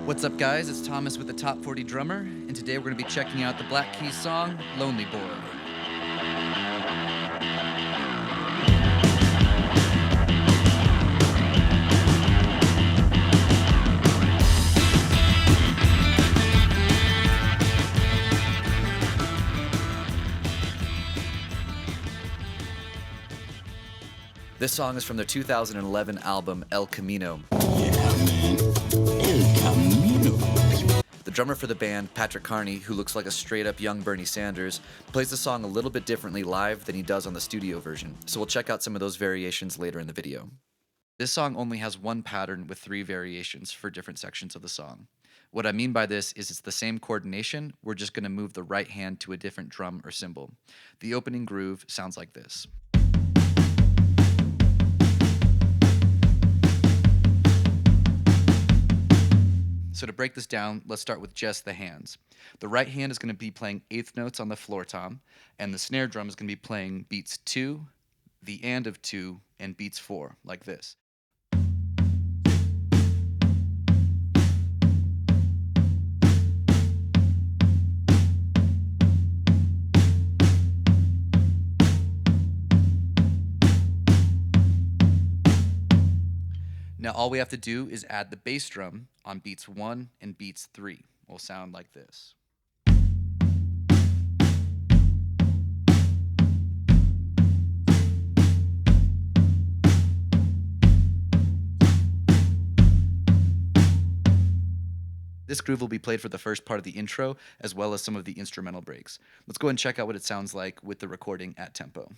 What's up, guys? It's Thomas with the Top 40 Drummer, and today we're going to be checking out the Black Keys song, Lonely Boy. This song is from their 2011 album, El Camino. El Camino. The drummer for the band, Patrick Carney, who looks like a straight-up young Bernie Sanders, plays the song a little bit differently live than he does on the studio version, so we'll check out some of those variations later in the video. This song only has one pattern with 3 variations for different sections of the song. What I mean by this is it's the same coordination, we're just going to move the right hand to a different drum or cymbal. The opening groove sounds like this. So to break this down, let's start with just the hands. The right hand is going to be playing eighth notes on the floor tom, and the snare drum is going to be playing beats 2, the and of 2, and beats 4, like this. Now all we have to do is add the bass drum on beats 1 and beats 3. Will sound like this. This groove will be played for the first part of the intro, as well as some of the instrumental breaks. Let's go ahead and check out what it sounds like with the recording at tempo.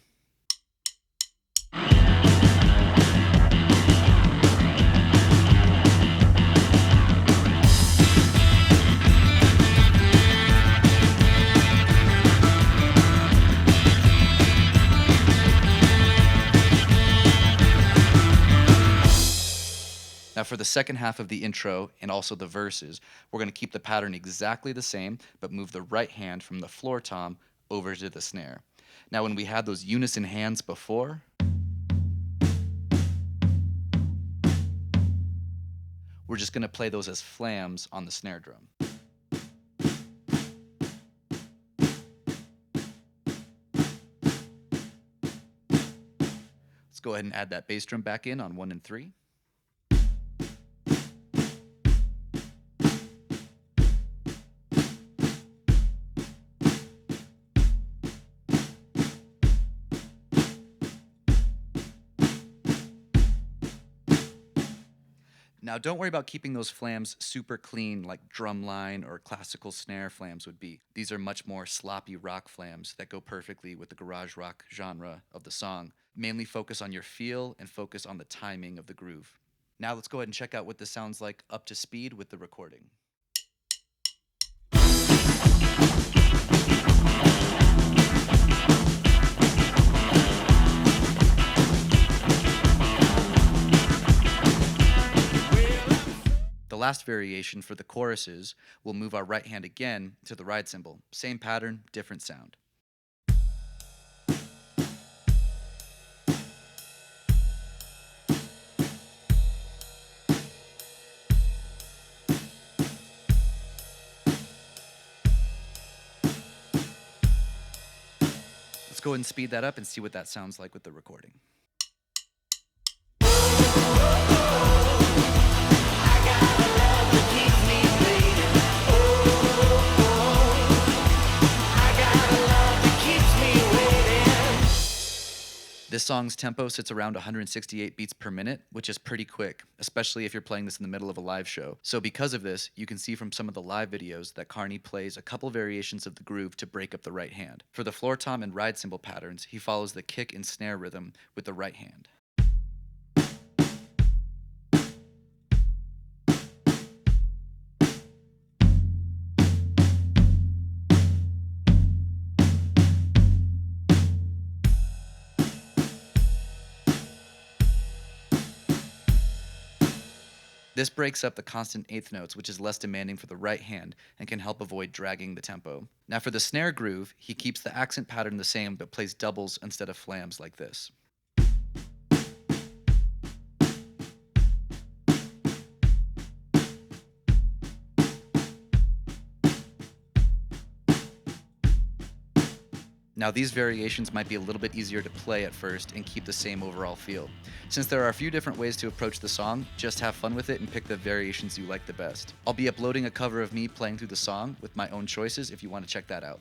Now for the second half of the intro and also the verses, we're going to keep the pattern exactly the same, but move the right hand from the floor tom over to the snare. Now when we had those unison hands before, we're just going to play those as flams on the snare drum. Let's go ahead and add that bass drum back in on 1 and 3. Now don't worry about keeping those flams super clean like drumline or classical snare flams would be. These are much more sloppy rock flams that go perfectly with the garage rock genre of the song. Mainly focus on your feel and focus on the timing of the groove. Now let's go ahead and check out what this sounds like up to speed with the recording. The last variation for the choruses will move our right hand again to the ride cymbal. Same pattern, different sound. Let's go ahead and speed that up and see what that sounds like with the recording. This song's tempo sits around 168 beats per minute, which is pretty quick, especially if you're playing this in the middle of a live show. So because of this, you can see from some of the live videos that Carney plays a couple variations of the groove to break up the right hand. For the floor tom and ride cymbal patterns, he follows the kick and snare rhythm with the right hand. This breaks up the constant eighth notes, which is less demanding for the right hand and can help avoid dragging the tempo. Now for the snare groove, he keeps the accent pattern the same but plays doubles instead of flams like this. Now, these variations might be a little bit easier to play at first and keep the same overall feel. Since there are a few different ways to approach the song, just have fun with it and pick the variations you like the best. I'll be uploading a cover of me playing through the song with my own choices if you want to check that out.